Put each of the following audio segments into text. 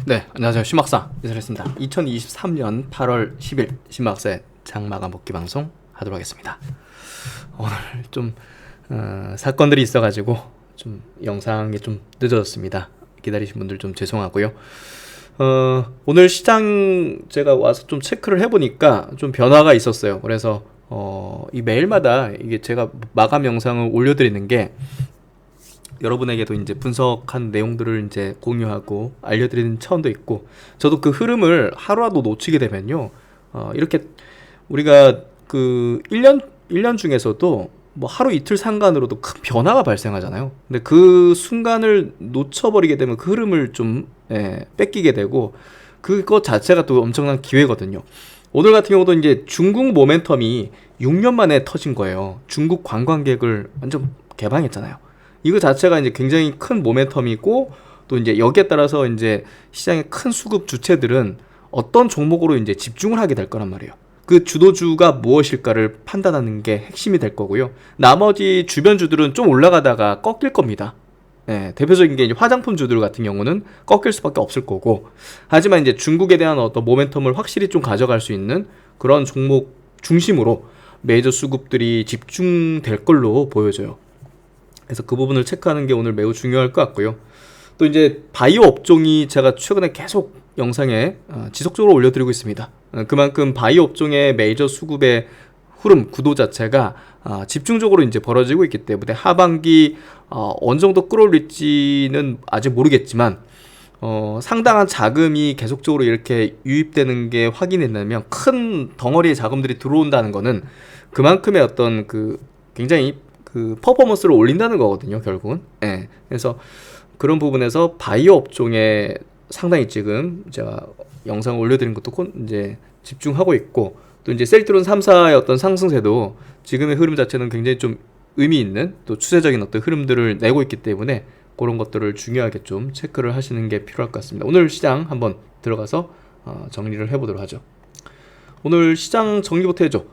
네, 안녕하세요. 신박사 이슬했습니다. 2023년 8월 10일 신박사의 장마감 복귀 방송 하도록 하겠습니다. 오늘 좀 사건들이 있어가지고 좀 영상이 좀 늦어졌습니다. 기다리신 분들 좀 죄송하고요. 오늘 시장 제가 와서 좀 체크를 해보니까 좀 변화가 있었어요. 그래서 이 매일마다 이게 제가 마감 영상을 올려드리는 게 여러분에게도 이제 분석한 내용들을 이제 공유하고 알려드리는 차원도 있고, 저도 그 흐름을 하루라도 놓치게 되면요, 이렇게 우리가 그 1년 중에서도 뭐 하루 이틀 상관으로도 큰 변화가 발생하잖아요. 근데 그 순간을 놓쳐버리게 되면 그 흐름을 좀 뺏기게 되고, 그것 자체가 또 엄청난 기회거든요. 오늘 같은 경우도 이제 중국 모멘텀이 6년 만에 터진 거예요. 중국 관광객을 완전 개방했잖아요. 이거 자체가 이제 굉장히 큰 모멘텀이고, 또 이제 여기에 따라서 이제 시장의 큰 수급 주체들은 어떤 종목으로 이제 집중을 하게 될 거란 말이에요. 그 주도주가 무엇일까를 판단하는 게 핵심이 될 거고요. 나머지 주변주들은 좀 올라가다가 꺾일 겁니다. 대표적인 게 이제 화장품 주들 같은 경우는 꺾일 수밖에 없을 거고, 하지만 이제 중국에 대한 어떤 모멘텀을 확실히 좀 가져갈 수 있는 그런 종목 중심으로 메이저 수급들이 집중될 걸로 보여져요. 그래서 그 부분을 체크하는 게 오늘 매우 중요할 것 같고요. 또 이제 바이오 업종이 제가 최근에 계속 영상에 지속적으로 올려드리고 있습니다. 그만큼 바이오 업종의 메이저 수급의 흐름 구도 자체가 집중적으로 이제 벌어지고 있기 때문에 하반기 어느 정도 끌어올릴지는 아직 모르겠지만, 상당한 자금이 계속적으로 이렇게 유입되는 게 확인이 되면 큰 덩어리의 자금들이 들어온다는 거는 그만큼의 어떤 그 굉장히 그 퍼포먼스를 올린다는 거거든요, 결국은. 그래서 그런 부분에서 바이오 업종에 상당히 지금 제가 영상을 올려드린 것도 이제 집중하고 있고, 또 이제 셀트론 3사의 어떤 상승세도 지금의 흐름 자체는 굉장히 좀 의미 있는 또 추세적인 어떤 흐름들을 내고 있기 때문에 그런 것들을 중요하게 좀 체크를 하시는 게 필요할 것 같습니다. 오늘 시장 한번 들어가서 정리를 해보도록 하죠. 오늘 시장 정리부터 해줘.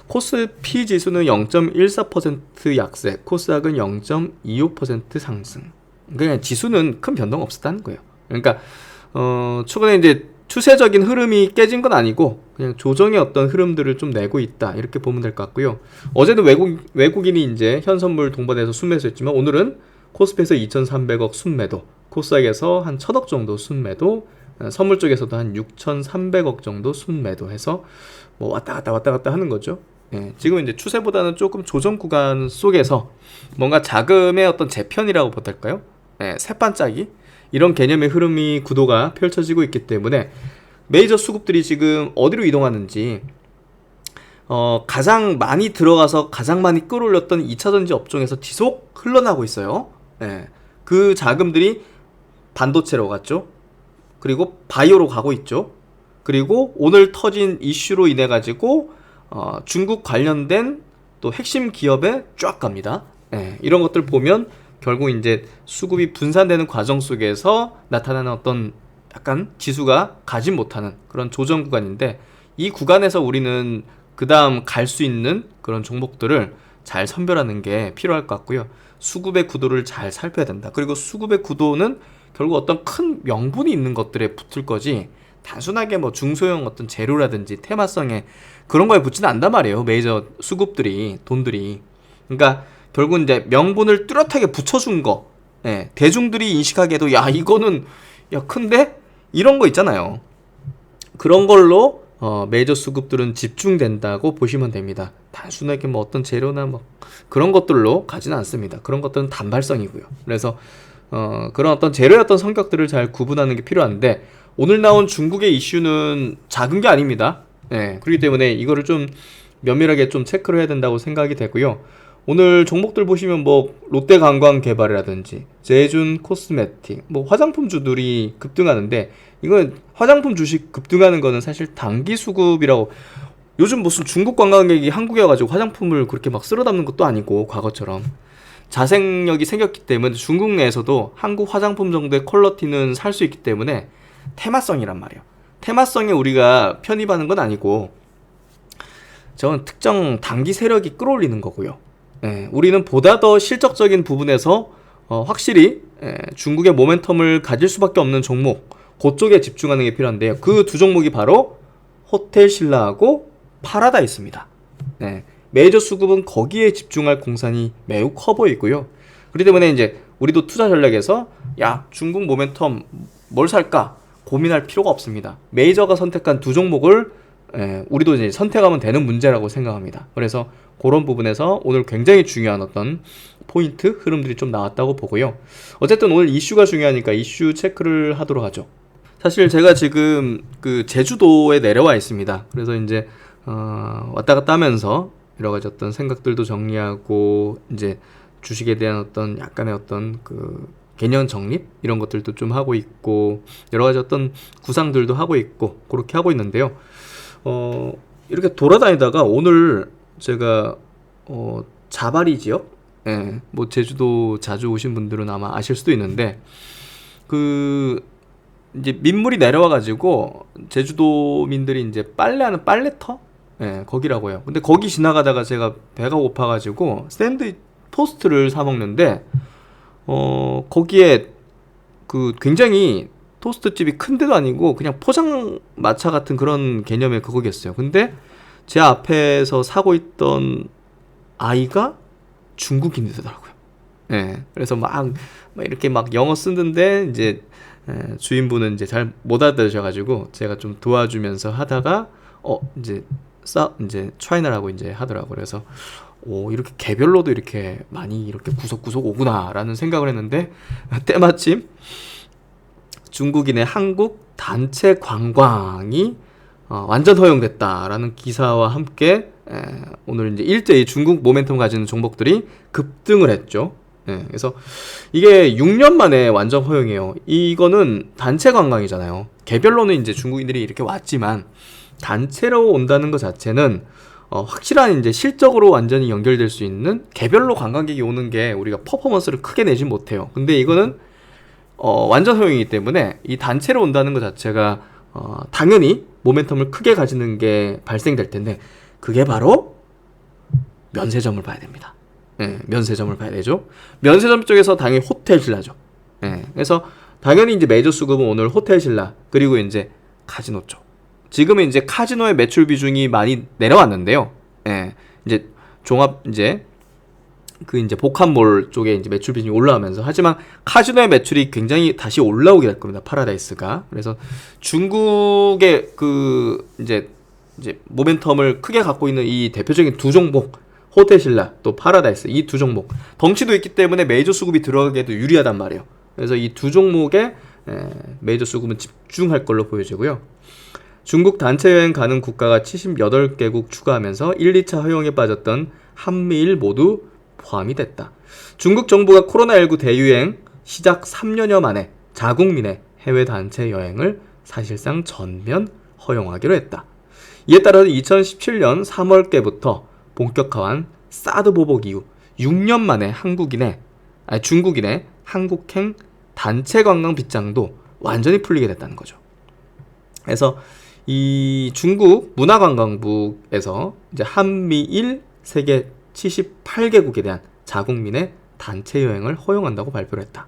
코스피 지수는 0.14% 약세, 코스닥은 0.25% 상승. 그냥 지수는 큰 변동 없었다는 거예요. 그러니까 최근에 이제 추세적인 흐름이 깨진 건 아니고 그냥 조정의 어떤 흐름들을 좀 내고 있다, 이렇게 보면 될 것 같고요. 어제도 외국인이 이제 현선물 동반해서 순매수했지만, 오늘은 코스피에서 2,300억 순매도, 코스닥에서 한 1,000억 정도 순매도, 선물 쪽에서도 한 6,300억 정도 순매도 해서 뭐 왔다 갔다 하는 거죠. 지금 이제 추세보다는 조금 조정 구간 속에서 뭔가 자금의 어떤 재편이라고 보달까요? 새반짝이 이런 개념의 흐름이 구도가 펼쳐지고 있기 때문에 메이저 수급들이 지금 어디로 이동하는지, 가장 많이 들어가서 가장 많이 끌어올렸던 2차전지 업종에서 지속 흘러나고 있어요. 그 자금들이 반도체로 갔죠. 그리고 바이오로 가고 있죠. 그리고 오늘 터진 이슈로 인해 가지고 중국 관련된 또 핵심 기업에 쫙 갑니다. 이런 것들 보면 결국 이제 수급이 분산되는 과정 속에서 나타나는 어떤 약간 지수가 가지 못하는 그런 조정 구간인데, 이 구간에서 우리는 그 다음 갈 수 있는 그런 종목들을 잘 선별하는 게 필요할 것 같고요. 수급의 구도를 잘 살펴야 된다. 그리고 수급의 구도는 결국 어떤 큰 명분이 있는 것들에 붙을 거지, 단순하게 뭐 중소형 어떤 재료라든지 테마성에 그런 거에 붙지는 않단 말이에요, 메이저 수급들이, 돈들이. 그러니까 결국은 이제 명분을 뚜렷하게 붙여준 거, 대중들이 인식하기에도 야 이거는 야 큰데? 이런 거 있잖아요. 그런 걸로 메이저 수급들은 집중된다고 보시면 됩니다. 단순하게 뭐 어떤 재료나 뭐 그런 것들로 가지는 않습니다. 그런 것들은 단발성이고요. 그래서 그런 어떤 재료의 어떤 성격들을 잘 구분하는 게 필요한데, 오늘 나온 중국의 이슈는 작은 게 아닙니다. 그렇기 때문에 이거를 좀 면밀하게 좀 체크를 해야 된다고 생각이 되고요. 오늘 종목들 보시면 뭐 롯데관광개발이라든지 제준 코스메틱, 뭐 화장품주들이 급등하는데, 이건 화장품 주식 급등하는 거는 사실 단기 수급이라고, 요즘 무슨 중국 관광객이 한국에 와가지고 화장품을 그렇게 막 쓸어 담는 것도 아니고, 과거처럼 자생력이 생겼기 때문에 중국 내에서도 한국 화장품 정도의 퀄리티는 살 수 있기 때문에 테마성이란 말이에요. 테마성에 우리가 편입하는 건 아니고, 저건 특정 단기 세력이 끌어올리는 거고요. 우리는 보다 더 실적적인 부분에서 확실히 중국의 모멘텀을 가질 수밖에 없는 종목, 그쪽에 집중하는 게 필요한데요. 그 두 종목이 바로 호텔신라하고 파라다이스입니다. 네. 메이저 수급은 거기에 집중할 공산이 매우 커 보이고요. 그렇기 때문에 이제 우리도 투자 전략에서 야, 중국 모멘텀 뭘 살까 고민할 필요가 없습니다. 메이저가 선택한 두 종목을 우리도 이제 선택하면 되는 문제라고 생각합니다. 그래서 그런 부분에서 오늘 굉장히 중요한 어떤 포인트 흐름들이 좀 나왔다고 보고요. 어쨌든 오늘 이슈가 중요하니까 이슈 체크를 하도록 하죠. 사실 제가 지금 그 제주도에 내려와 있습니다. 그래서 이제 왔다 갔다 하면서 여러 가지 어떤 생각들도 정리하고 이제 주식에 대한 어떤 약간의 어떤 그 개념 정립 이런 것들도 좀 하고 있고 여러 가지 어떤 구상들도 하고 있고 그렇게 하고 있는데요. 이렇게 돌아다니다가 오늘 제가 자바리 지역, 뭐 제주도 자주 오신 분들은 아마 아실 수도 있는데 그 이제 민물이 내려와가지고 제주도민들이 이제 빨래하는 빨래터, 거기라고요. 근데 거기 지나가다가 제가 배가 고파가지고 샌드 토스트를 사 먹는데 거기에 그 굉장히 토스트 집이 큰 데도 아니고 그냥 포장마차 같은 그런 개념의 그거겠어요. 근데 제 앞에서 사고 있던 아이가 중국인이더라고요. 그래서 막 이렇게 막 영어 쓰는데 이제 주인분은 이제 잘 못 알아들으셔가지고 제가 좀 도와주면서 하다가 이제 차이나라고 이제 하더라고요. 그래서 이렇게 개별로도 이렇게 많이 이렇게 구석구석 오구나라는 생각을 했는데 때마침 중국인의 한국 단체 관광이 완전 허용됐다라는 기사와 함께 오늘 이제 일제히 중국 모멘텀 가지는 종목들이 급등을 했죠. 그래서 이게 6년 만에 완전 허용이에요. 이거는 단체 관광이잖아요. 개별로는 이제 중국인들이 이렇게 왔지만 단체로 온다는 것 자체는 확실한 이제 실적으로 완전히 연결될 수 있는 개별로 관광객이 오는 게 우리가 퍼포먼스를 크게 내진 못해요. 근데 이거는 완전 허용이기 때문에 이 단체로 온다는 것 자체가 당연히 모멘텀을 크게 가지는 게 발생될 텐데 그게 바로 면세점을 봐야 됩니다. 면세점을 봐야 되죠. 면세점 쪽에서 당연히 호텔신라죠. 그래서 당연히 이제 메이저 수급은 오늘 호텔신라 그리고 이제 카지노 쪽. 지금은 이제 카지노의 매출 비중이 많이 내려왔는데요. 이제 종합 이제 이제 복합몰 쪽에 이제 매출 비중이 올라오면서 하지만 카지노의 매출이 굉장히 다시 올라오게 될 겁니다. 파라다이스가. 그래서 중국의 이제 모멘텀을 크게 갖고 있는 이 대표적인 두 종목 호텔신라 또 파라다이스 이 두 종목 덩치도 있기 때문에 메이저 수급이 들어가기에도 유리하단 말이에요. 그래서 이 두 종목에 메이저 수급은 집중할 걸로 보여지고요. 중국 단체 여행 가는 국가가 78개국 추가하면서 1, 2차 허용에 빠졌던 한미일 모두 포함이 됐다. 중국 정부가 코로나19 대유행 시작 3년여 만에 자국민의 해외 단체 여행을 사실상 전면 허용하기로 했다. 이에 따라 2017년 3월께부터 본격화한 사드 보복 이후 6년 만에 중국인의 한국행 단체 관광 빗장도 완전히 풀리게 됐다는 거죠. 그래서 이 중국 문화관광부에서 이제 한미일 세계 78개국에 대한 자국민의 단체 여행을 허용한다고 발표를 했다.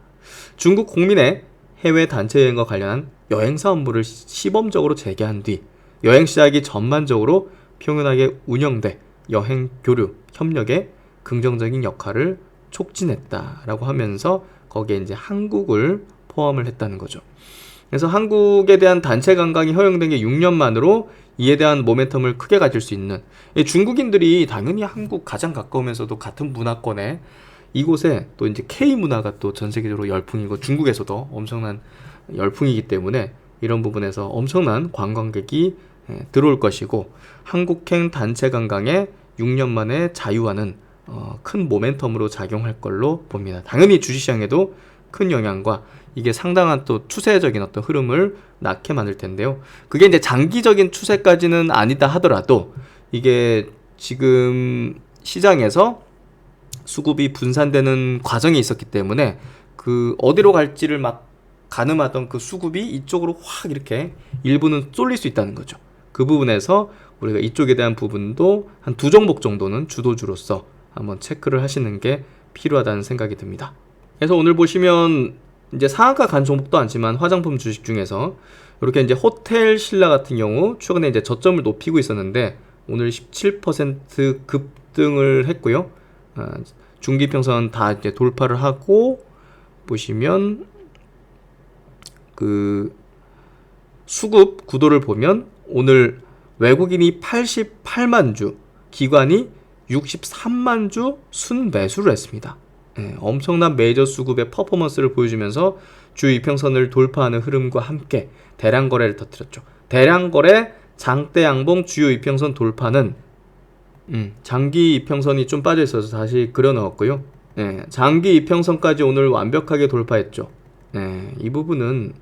중국 국민의 해외 단체 여행과 관련한 여행사 업무를 시범적으로 재개한 뒤 여행 시작이 전반적으로 평온하게 운영돼 여행 교류, 협력에 긍정적인 역할을 촉진했다라고 하면서 거기에 이제 한국을 포함을 했다는 거죠. 그래서 한국에 대한 단체 관광이 허용된 게 6년 만으로 이에 대한 모멘텀을 크게 가질 수 있는 중국인들이 당연히 한국 가장 가까우면서도 같은 문화권에 이곳에 또 이제 K 문화가 또 전 세계적으로 열풍이고 중국에서도 엄청난 열풍이기 때문에 이런 부분에서 엄청난 관광객이 들어올 것이고 한국행 단체 관광에 6년 만에 자유화는 큰 모멘텀으로 작용할 걸로 봅니다. 당연히 주식시장에도 큰 영향과 이게 상당한 또 추세적인 어떤 흐름을 낳게 만들 텐데요. 그게 이제 장기적인 추세까지는 아니다 하더라도 이게 지금 시장에서 수급이 분산되는 과정이 있었기 때문에 그 어디로 갈지를 막 가늠하던 그 수급이 이쪽으로 확 이렇게 일부는 쏠릴 수 있다는 거죠. 그 부분에서 우리가 이쪽에 대한 부분도 한 두 종목 정도는 주도주로서 한번 체크를 하시는 게 필요하다는 생각이 듭니다. 그래서 오늘 보시면 이제 상한가 간 종목도 많지만 화장품 주식 중에서 이렇게 이제 호텔 신라 같은 경우 최근에 이제 저점을 높이고 있었는데 오늘 17% 급등을 했고요. 중기평선 다 이제 돌파를 하고 보시면 그 수급 구도를 보면 오늘 외국인이 88만 주, 기관이 63만 주 순매수를 했습니다. 엄청난 메이저 수급의 퍼포먼스를 보여주면서 주요 이평선을 돌파하는 흐름과 함께 대량 거래를 터뜨렸죠. 대량 거래, 장대 양봉, 주요 이평선 돌파는 장기 이평선이 좀 빠져 있어서 다시 그려 넣었고요. 장기 이평선까지 오늘 완벽하게 돌파했죠. 이 부분은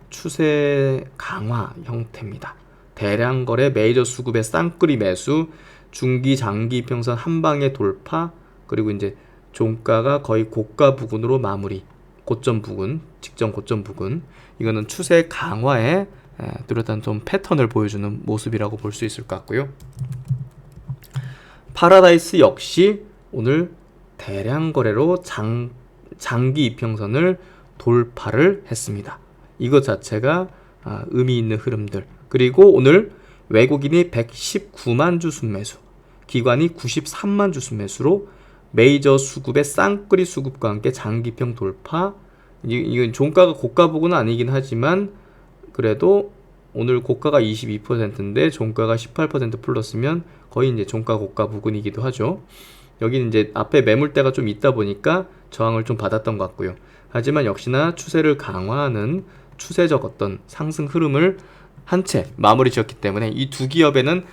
추세 강화 형태입니다. 대량 거래, 메이저 수급의 쌍끌이 매수, 중기, 장기 이평선 한 방에 돌파, 그리고 이제 종가가 거의 고가 부근으로 마무리. 고점 부근, 직전 고점 부근. 이거는 추세 강화에 뚜렷한 좀 패턴을 보여주는 모습이라고 볼 수 있을 것 같고요. 파라다이스 역시 오늘 대량 거래로 장기 이평선을 돌파를 했습니다. 이것 자체가 의미 있는 흐름들. 그리고 오늘 외국인이 119만 주 순매수, 기관이 93만 주 순매수로 메이저 수급의 쌍끌이 수급과 함께 장기평 돌파. 이건 종가가 고가 부근은 아니긴 하지만 그래도 오늘 고가가 22%인데 종가가 18% 플러스면 거의 이제 종가 고가 부근이기도 하죠. 여기는 이제 앞에 매물대가 좀 있다 보니까 저항을 좀 받았던 것 같고요. 하지만 역시나 추세를 강화하는 추세적 어떤 상승 흐름을 한 채 마무리 지었기 때문에 이 두 기업에는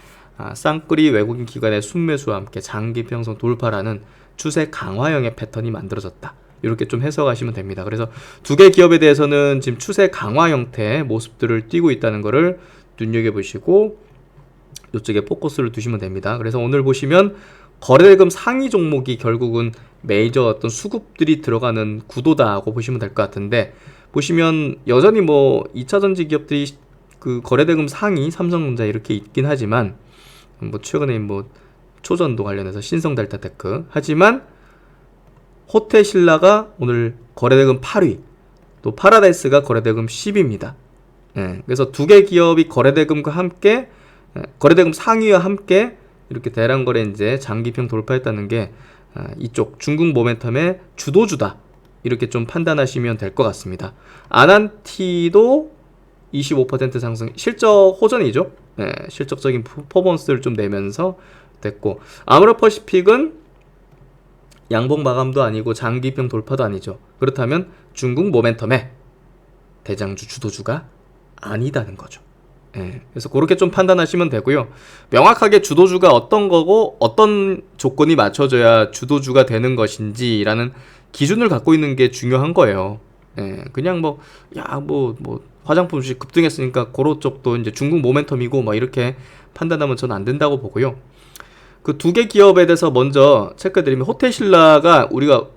쌍끌이 외국인 기관의 순매수와 함께 장기 평선 돌파라는 추세 강화형의 패턴이 만들어졌다. 이렇게 좀 해석하시면 됩니다. 그래서 두 개 기업에 대해서는 지금 추세 강화 형태의 모습들을 띠고 있다는 것을 눈여겨보시고 이쪽에 포커스를 두시면 됩니다. 그래서 오늘 보시면 거래대금 상위 종목이 결국은 메이저 어떤 수급들이 들어가는 구도다고 보시면 될 것 같은데, 보시면 여전히 뭐 2차전지 기업들이 그 거래대금 상위 삼성전자 이렇게 있긴 하지만 뭐 최근에 뭐 초전도 관련해서 신성델타테크, 하지만 호텔신라가 오늘 거래대금 8위, 또 파라다이스가 거래대금 10위입니다. 그래서 두 개 기업이 거래대금과 함께 거래대금 상위와 함께 이렇게 대량 거래 이제 장기평 돌파했다는 게 이쪽 중국 모멘텀의 주도주다, 이렇게 좀 판단하시면 될 것 같습니다. 아난티도 25% 상승, 실적 호전이죠. 실적적인 퍼포먼스를 좀 내면서 됐고, 아무라퍼시픽은 양봉 마감도 아니고 장기평 돌파도 아니죠. 그렇다면 중국 모멘텀의 대장주 주도주가 아니다는 거죠. 그래서 그렇게 좀 판단하시면 되고요. 명확하게 주도주가 어떤 거고 어떤 조건이 맞춰져야 주도주가 되는 것인지라는 기준을 갖고 있는 게 중요한 거예요. 그냥 뭐 화장품 주식 급등했으니까 고로 쪽도 이제 중국 모멘텀이고 뭐 이렇게 판단하면 저는 안 된다고 보고요. 그 두 개 기업에 대해서 먼저 체크해드리면, 호텔신라가 우리가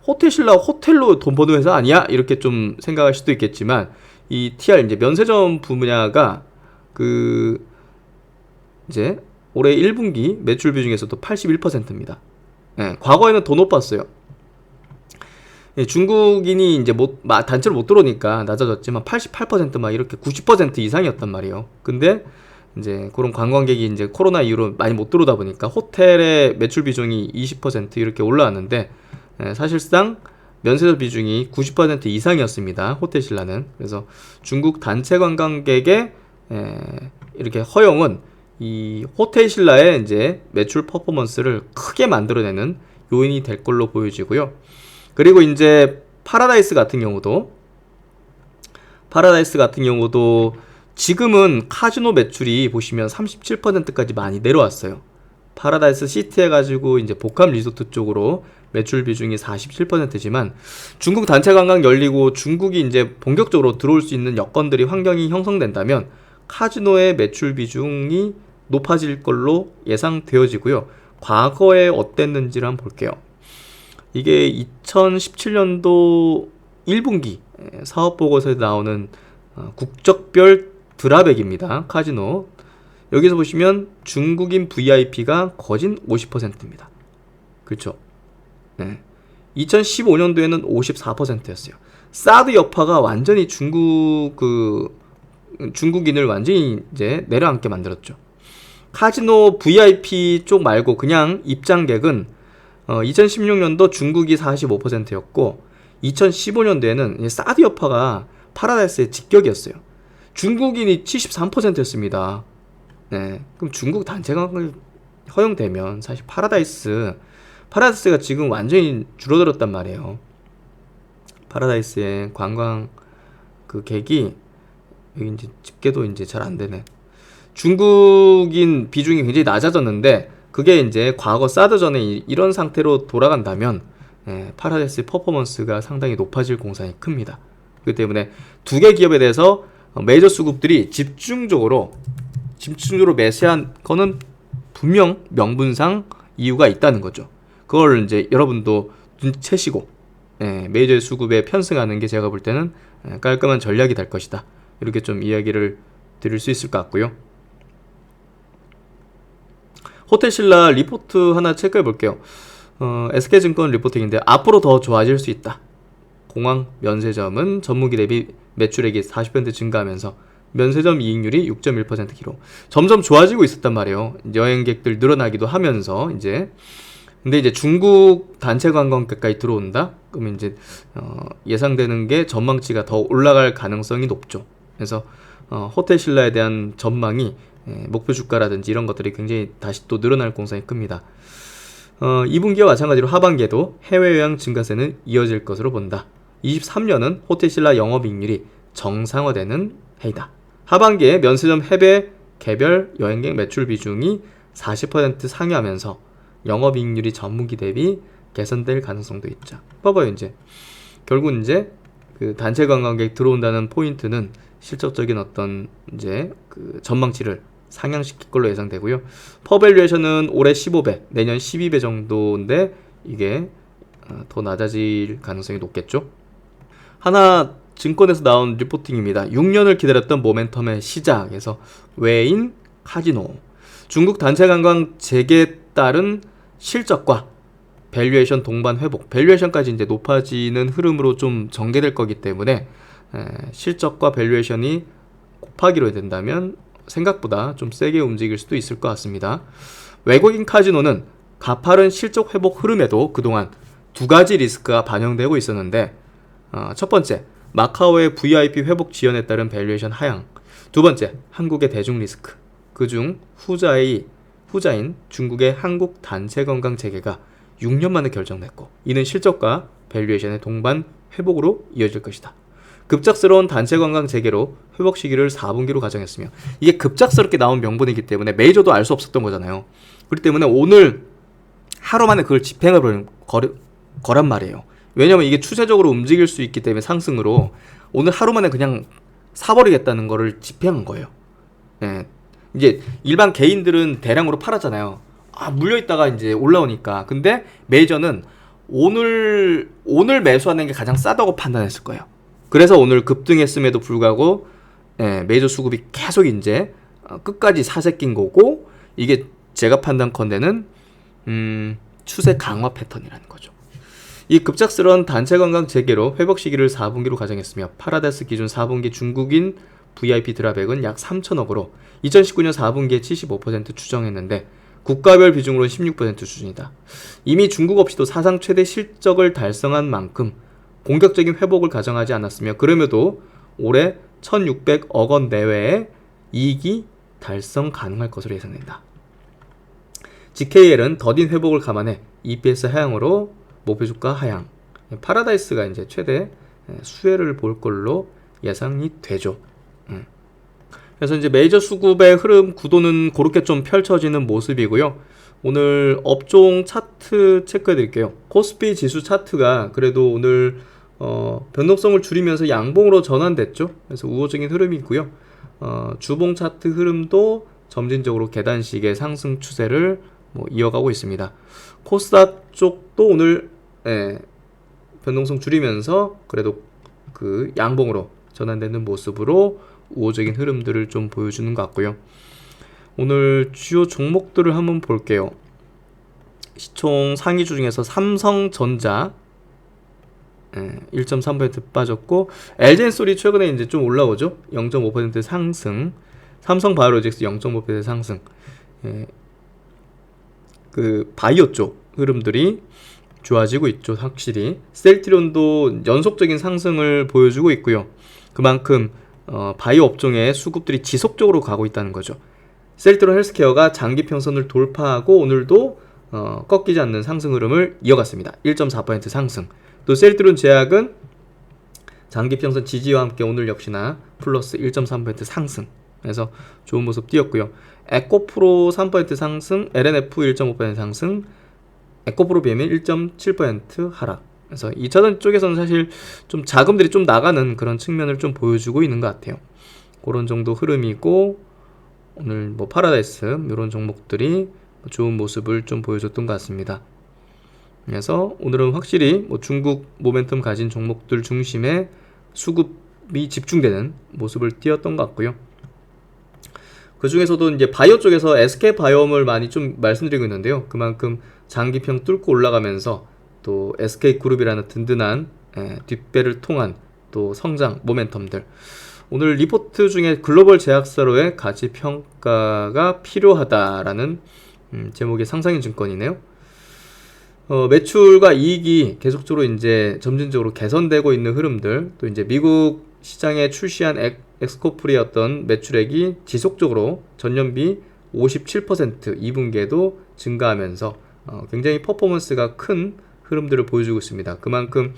호텔신라 호텔로 돈 버는 회사 아니야? 이렇게 좀 생각할 수도 있겠지만, 이 TR 이제 면세점 분야가 그 이제 올해 1분기 매출 비중에서도 81%입니다. 과거에는 더 높았어요. 중국인이 이제 단체로 못 들어오니까 낮아졌지만 88% 막 이렇게 90% 이상이었단 말이에요. 근데 이제 그런 관광객이 이제 코로나 이후로 많이 못 들어오다 보니까 호텔의 매출 비중이 20% 이렇게 올라왔는데, 사실상 면세점 비중이 90% 이상이었습니다. 호텔신라는. 그래서 중국 단체 관광객의 이렇게 허용은 이 호텔신라의 이제 매출 퍼포먼스를 크게 만들어내는 요인이 될 걸로 보여지고요. 그리고 이제 파라다이스 같은 경우도 지금은 카지노 매출이 보시면 37%까지 많이 내려왔어요. 파라다이스 시티 해가지고 이제 복합 리조트 쪽으로 매출 비중이 47%지만 중국 단체 관광 열리고 중국이 이제 본격적으로 들어올 수 있는 여건들이, 환경이 형성된다면 카지노의 매출 비중이 높아질 걸로 예상되어지고요. 과거에 어땠는지를 한번 볼게요. 이게 2017년도 1분기 사업보고서에 나오는 국적별 드랍액입니다. 카지노. 여기서 보시면 중국인 VIP가 거진 50%입니다. 그렇죠? 2015년도에는 54%였어요. 사드 여파가 완전히 중국인을 완전히 이제 내려앉게 만들었죠. 카지노 VIP 쪽 말고 그냥 입장객은 2016년도 중국이 45%였고 2015년도에는 사드 여파가 파라다이스의 직격이었어요. 중국인이 73%였습니다. 네, 그럼 중국 단체 관광이 허용되면 사실 파라다이스가 지금 완전히 줄어들었단 말이에요. 파라다이스의 관광 그 객이 여기 이제 집계도 이제 잘 안 되네. 중국인 비중이 굉장히 낮아졌는데 그게 이제 과거 사드 전에 이런 상태로 돌아간다면 파라다이스의 퍼포먼스가 상당히 높아질 공산이 큽니다. 그렇기 때문에 두 개 기업에 대해서 메이저 수급들이 집중적으로 매수한 거는 분명 명분상 이유가 있다는 거죠. 그걸 이제 여러분도 눈치채시고 메이저 수급에 편승하는 게 제가 볼 때는 깔끔한 전략이 될 것이다. 이렇게 좀 이야기를 드릴 수 있을 것 같고요. 호텔신라 리포트 하나 체크해 볼게요. SK증권 리포팅인데 앞으로 더 좋아질 수 있다. 공항 면세점은 전무기 대비 매출액이 40% 증가하면서 면세점 이익률이 6.1% 기록. 점점 좋아지고 있었단 말이에요. 여행객들 늘어나기도 하면서 근데 이제 중국 단체 관광객까지 들어온다? 그러면 이제 예상되는 게 전망치가 더 올라갈 가능성이 높죠. 그래서 호텔신라에 대한 전망이 목표 주가라든지 이런 것들이 굉장히 다시 또 늘어날 공산이 큽니다. 2분기와 마찬가지로 하반기에도 해외여행 증가세는 이어질 것으로 본다. 23년은 호텔신라 영업이익률이 정상화되는 해이다. 하반기에 면세점 해외 개별 여행객 매출 비중이 40% 상회하면서 영업이익률이 전분기 대비 개선될 가능성도 있죠. 봐봐요, 이제 결국 이제 그 단체 관광객 들어온다는 포인트는 실적적인 어떤 이제 그 전망치를 상향시킬 걸로 예상되고요. 퍼밸류에이션은 올해 15배, 내년 12배 정도인데 이게 더 낮아질 가능성이 높겠죠. 하나 증권에서 나온 리포팅입니다. 6년을 기다렸던 모멘텀의 시작에서 외인 카지노, 중국 단체 관광 재개에 따른 실적과 밸류에이션 동반 회복, 밸류에이션까지 이제 높아지는 흐름으로 좀 전개될 거기 때문에 실적과 밸류에이션이 곱하기로 된다면 생각보다 좀 세게 움직일 수도 있을 것 같습니다. 외국인 카지노는 가파른 실적 회복 흐름에도 그동안 두 가지 리스크가 반영되고 있었는데 첫 번째, 마카오의 VIP 회복 지연에 따른 밸류에이션 하향. 두 번째, 한국의 대중 리스크. 그중 후자인 중국의 한국 단체 관광 재개가 6년 만에 결정됐고 이는 실적과 밸류에이션의 동반 회복으로 이어질 것이다. 급작스러운 단체 관광 재개로 회복 시기를 4분기로 가정했으며 이게 급작스럽게 나온 명분이기 때문에 메이저도 알 수 없었던 거잖아요. 그렇기 때문에 오늘 하루 만에 그걸 집행을 거란 말이에요. 왜냐면 이게 추세적으로 움직일 수 있기 때문에 상승으로 오늘 하루 만에 그냥 사버리겠다는 거를 집행한 거예요. 이제 일반 개인들은 대량으로 팔았잖아요. 물려있다가 이제 올라오니까. 근데 메이저는 오늘 매수하는 게 가장 싸다고 판단했을 거예요. 그래서 오늘 급등했음에도 불구하고 메이저 수급이 계속 이제 끝까지 사세 낀 거고 이게 제가 판단컨대는 추세 강화 패턴이라는 거죠. 이 급작스러운 단체 관광 재개로 회복 시기를 4분기로 가정했으며 파라다이스 기준 4분기 중국인 VIP 드랍액은 약 3천억으로 2019년 4분기에 75% 추정했는데 국가별 비중으로는 16% 수준이다. 이미 중국 없이도 사상 최대 실적을 달성한 만큼 공격적인 회복을 가정하지 않았으며 그럼에도 올해 1,600억 원 내외의 이익이 달성 가능할 것으로 예상된다. GKL은 더딘 회복을 감안해 EPS 하향으로 목표 주가 하향. 파라다이스가 이제 최대 수혜를 볼 걸로 예상이 되죠. 그래서 이제 메이저 수급의 흐름 구도는 그렇게 좀 펼쳐지는 모습이고요. 오늘 업종 차트 체크해 드릴게요. 코스피 지수 차트가 그래도 오늘 변동성을 줄이면서 양봉으로 전환됐죠. 그래서 우호적인 흐름이 있고요. 주봉 차트 흐름도 점진적으로 계단식의 상승 추세를 이어가고 있습니다. 코스닥 쪽도 오늘 변동성 줄이면서 그래도 그 양봉으로 전환되는 모습으로 우호적인 흐름들을 좀 보여주는 것 같고요. 오늘 주요 종목들을 한번 볼게요. 시총 상위 중에서 삼성전자 1.3% 빠졌고, LG엔솔이 최근에 이제 좀 올라오죠. 0.5% 상승. 삼성바이오로직스 0.5% 상승. 그 바이오 쪽 흐름들이 좋아지고 있죠. 확실히 셀트리온도 연속적인 상승을 보여주고 있고요. 그만큼 바이오 업종의 수급들이 지속적으로 가고 있다는 거죠. 셀트리온 헬스케어가 장기 평선을 돌파하고 오늘도 꺾이지 않는 상승 흐름을 이어갔습니다. 1.4% 상승. 또 셀트리온 제약은 장기 평선 지지와 함께 오늘 역시나 플러스 1.3% 상승. 그래서 좋은 모습 띄었고요. 에코프로 3% 상승, LNF 1.5% 상승, 에코프로 비엠이 1.7% 하락. 그래서 2차전 쪽에서는 사실 좀 자금들이 좀 나가는 그런 측면을 좀 보여주고 있는 것 같아요. 그런 정도 흐름이고, 오늘 뭐 파라다이스 이런 종목들이 좋은 모습을 좀 보여줬던 것 같습니다. 그래서 오늘은 확실히 뭐 중국 모멘텀 가진 종목들 중심의 수급이 집중되는 모습을 띄었던 것 같고요. 그 중에서도 이제 바이오 쪽에서 SK 바이오음을 많이 좀 말씀드리고 있는데요. 그만큼 장기평 뚫고 올라가면서 또 SK 그룹이라는 든든한 뒷배를 통한 또 성장 모멘텀들. 오늘 리포트 중에 글로벌 제약사로의 가치 평가가 필요하다라는 제목의 상상인 증권이네요. 매출과 이익이 계속적으로 이제 점진적으로 개선되고 있는 흐름들, 또 이제 미국 시장에 출시한 엑스코프리의 어떤 매출액이 지속적으로 전년비 57% 2분기에도 증가하면서 굉장히 퍼포먼스가 큰 흐름들을 보여주고 있습니다. 그만큼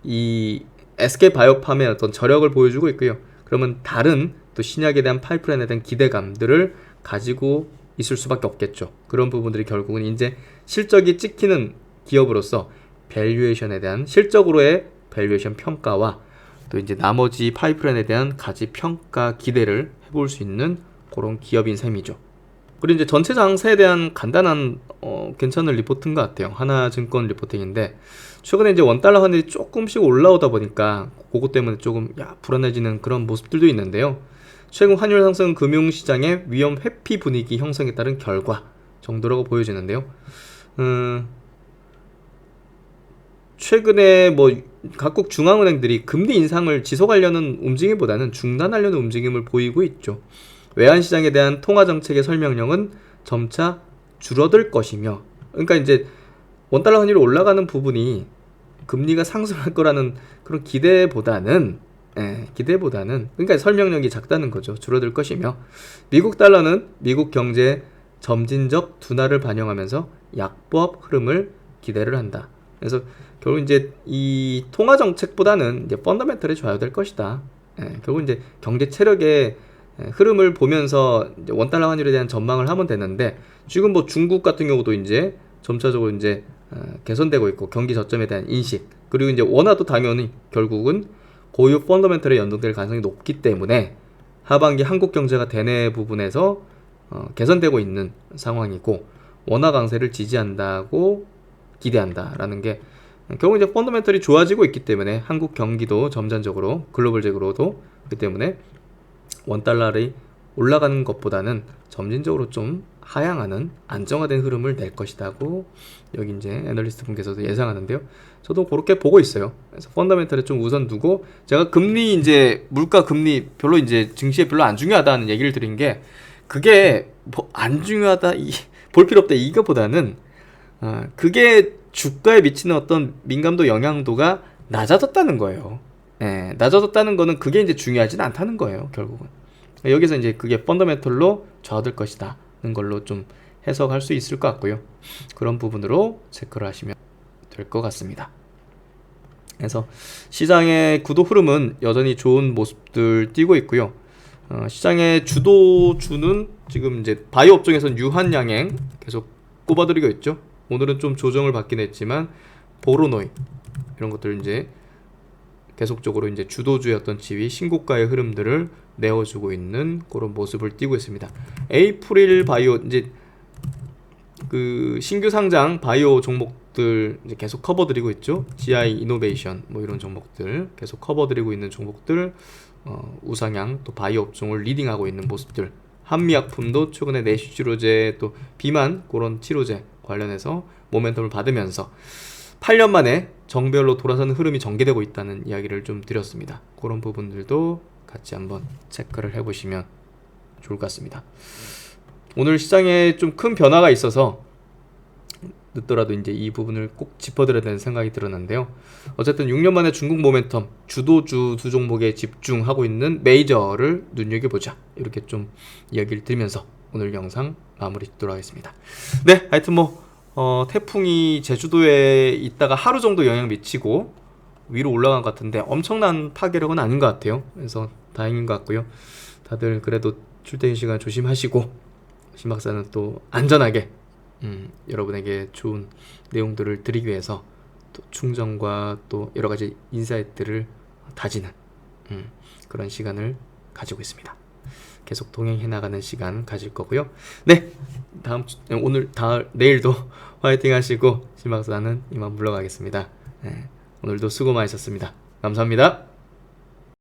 이 SK 바이오팜의 어떤 저력을 보여주고 있고요. 그러면 다른 또 신약에 대한 파이프라인에 대한 기대감들을 가지고 있을 수밖에 없겠죠. 그런 부분들이 결국은 이제 실적이 찍히는 기업으로서 밸류에이션에 대한 실적으로의 밸류에이션 평가와 또 이제 나머지 파이프라인에 대한 가치 평가 기대를 해볼 수 있는 그런 기업인 셈이죠. 그리고 이제 전체 장세에 대한 간단한 괜찮은 리포트인 것 같아요. 하나증권 리포팅인데, 최근에 이제 원달러 환율이 조금씩 올라오다 보니까 그것 때문에 조금 불안해지는 그런 모습들도 있는데요. 최근 환율 상승 금융시장의 위험 회피 분위기 형성에 따른 결과 정도라고 보여지는데요. 최근에 뭐 각국 중앙은행들이 금리 인상을 지속하려는 움직임보다는 중단하려는 움직임을 보이고 있죠. 외환시장에 대한 통화정책의 설명령은 점차 줄어들 것이며, 그러니까 이제 원달러 환율이 올라가는 부분이 금리가 상승할 거라는 그런 기대보다는 그러니까 설명력이 작다는 거죠. 줄어들 것이며, 미국 달러는 미국 경제의 점진적 둔화를 반영하면서 약보합 흐름을 기대를 한다. 그래서 결국 이제 이 통화 정책보다는 이제 펀더멘털이 좌우될 것이다. 결국 이제 경제 체력의 흐름을 보면서 이제 원달러 환율에 대한 전망을 하면 되는데, 지금 뭐 중국 같은 경우도 이제 점차적으로 이제 개선되고 있고, 경기 저점에 대한 인식, 그리고 이제 원화도 당연히 결국은 고유 펀더멘털에 연동될 가능성이 높기 때문에 하반기 한국 경제가 대내 부분에서 개선되고 있는 상황이고, 원화 강세를 지지한다고 기대한다라는 게 결국 이제 펀더멘털이 좋아지고 있기 때문에 한국 경기도 점진적으로 글로벌적으로도, 그렇기 때문에 원달러를 올라가는 것보다는 점진적으로 좀 하향하는 안정화된 흐름을 낼 것이라고 여기 이제 애널리스트 분께서도 예상하는데요. 저도 그렇게 보고 있어요. 그래서 펀더멘털에 좀 우선 두고, 제가 금리 이제 물가 금리 별로 이제 증시에 별로 안 중요하다는 얘기를 드린 게, 그게 뭐 안 중요하다 볼 필요 없다 이거보다는 그게 주가에 미치는 어떤 민감도 영향도가 낮아졌다는 거예요. 낮아졌다는 거는 그게 이제 중요하진 않다는 거예요, 결국은. 여기서 이제 그게 펀더멘털로 좌우될 것이다는 걸로 좀 해석할 수 있을 것 같고요. 그런 부분으로 체크를 하시면 될 것 같습니다. 그래서 시장의 구도 흐름은 여전히 좋은 모습들 띄고 있고요. 시장의 주도주는 지금 이제 바이오 업종에서는 유한양행 계속 꼽아드리고 있죠. 오늘은 좀 조정을 받긴 했지만 보로노이 이런 것들 이제 계속적으로 이제 주도주의 어떤 지위 신고가의 흐름들을 내어주고 있는 그런 모습을 띄고 있습니다. 에이프릴 바이오 이제 그 신규 상장 바이오 종목들 이제 계속 커버드리고 있죠. GI 이노베이션 뭐 이런 종목들 계속 커버드리고 있는 종목들, 우상향 또 바이오 업종을 리딩하고 있는 모습들, 한미약품도 최근에 내시 치료제 또 비만 그런 치료제 관련해서 모멘텀을 받으면서 8년 만에 정별로 돌아서는 흐름이 전개되고 있다는 이야기를 좀 드렸습니다. 그런 부분들도 같이 한번 체크를 해보시면 좋을 것 같습니다. 오늘 시장에 좀 큰 변화가 있어서 늦더라도 이제 이 부분을 꼭 짚어드려야 되는 생각이 들었는데요. 어쨌든 6년 만에 중국 모멘텀 주도주 두 종목에 집중하고 있는 메이저를 눈여겨보자, 이렇게 좀 이야기를 드리면서 오늘 영상 마무리 짓도록 하겠습니다. 네, 하여튼 태풍이 제주도에 있다가 하루 정도 영향 미치고 위로 올라간 것 같은데 엄청난 파괴력은 아닌 것 같아요. 그래서 다행인 것 같고요. 다들 그래도 출퇴근 시간 조심하시고, 신박사는 또 안전하게 여러분에게 좋은 내용들을 드리기 위해서 또 충전과 또 여러 가지 인사이트를 다지는 그런 시간을 가지고 있습니다. 계속 동행해 나가는 시간 가질 거고요. 네, 내일도 화이팅 하시고, 신박사는 이만 물러가겠습니다. 네, 오늘도 수고 많으셨습니다. 감사합니다.